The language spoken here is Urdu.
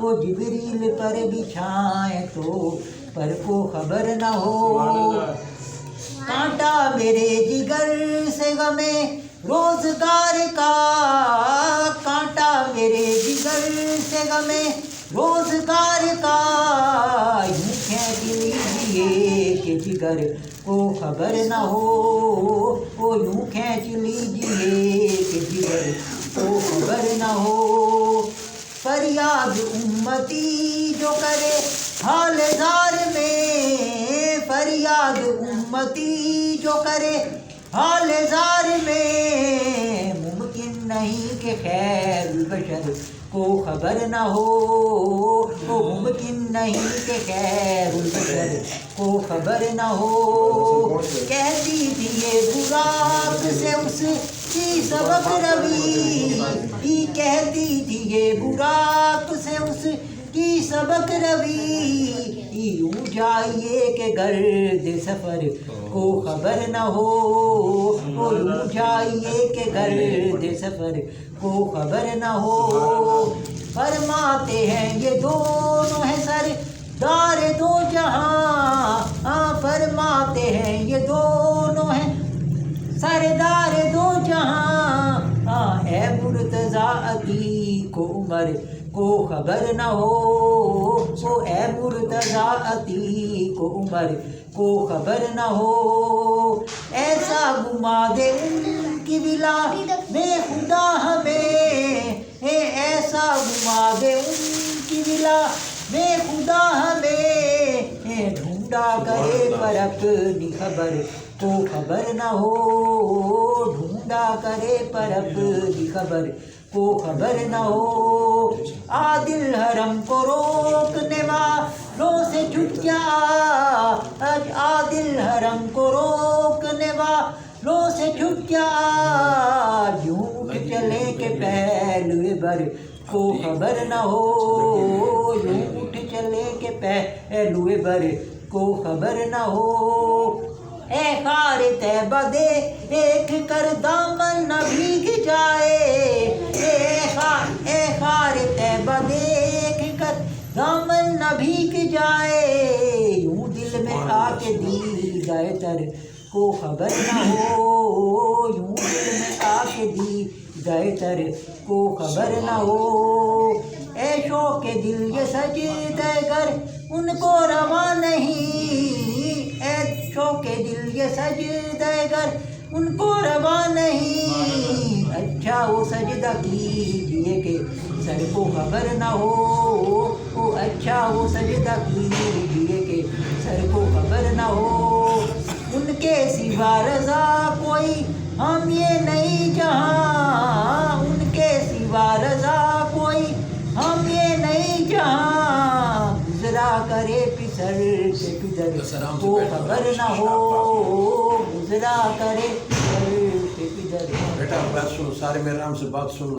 وہ جبریل پر بچھائیں تو پر کو خبر نہ ہو، کانٹا میرے جگر سے غمے روزگار کا، کانٹا میرے جگر سے غمے روزگار کا، یوں کھینچ لیجیے کہ جگر کو خبر نہ ہو، وہ یوں کھینچ لیجیے کہ جگر کو خبر نہ ہو، فریاد امتی جو کرے حال زار میں، فریاد امتی جو کرے حال زار میں، ممکن نہیں کہ خیر البشر کو خبر نہ ہو، وہ ممکن نہیں کہ خیر البشر کو خبر نہ ہو، کہتی تھی یہ براق سے اس کی سبق روی، کہتی تھی یہ براق سے اس کی سبق روی، یوں جائیے کہ گرد سفر کو خبر نہ ہو، یوں جائیے کہ گرد سفر کو خبر نہ ہو، فرماتے ہیں یہ دونوں ہیں سردار دو جہاں، فرماتے ہیں یہ دونوں ہیں سردار دو جہاں، اے مرتضیٰ عتیق عمر کو خبر نہ ہو، اے مرتضیٰ عتیق عمر کو خبر نہ ہو، ایسا گما دے ان کی ولا میں خدا ہمیں، ایسا گما دے ان کی ولا میں خدا ہمیں، ڈھونڈا کرے پر اپنی خبر کو خبر نہ ہو، ڈھونڈا کرے پر اپنی خبر کو خبر نہ ہو، عادل حرم کو روکنے والوں سے چھٹ جا، عادل حرم کو روکنے والوں سے چھٹ جا، یوں اٹھ چلے کہ پہلوے بر کو خبر نہ ہو، یوں اٹھ چلے کہ پہلوے بر کو خبر نہ ہو، اے خار طیبہ دیکھ کر دامن نہ بھیگ جائے، اے خار طیبہ دیکھ کر دامن نہ بھیگ جائے، یوں دل میں آ کے دیدہ تر کو خبر نہ ہو، یوں دل میں آ کے دیدہ تر کو خبر نہ ہو، اے شوق دل یہ سجدہ گر ان کو روا نہیں، اے شوق دل یہ سجدہ گر ان کو روا نہیں، اچھا وہ سجدہ کیجئے کہ سر کو خبر نہ ہو، اچھا وہ سجدہ کیجئے کہ سر کو خبر نہ ہو، ان کے سوا رضا کوئی ہم یہ نہیں جہاں، ان کے سوا رضا کوئی ہم یہ نہیں جہاں، گزرا کرے پسر سے پدر کو خبر نہ ہو، گزرا کرے پسر سے پدر۔ بیٹا بات سنو، سارے میرے نام سے بات سنو۔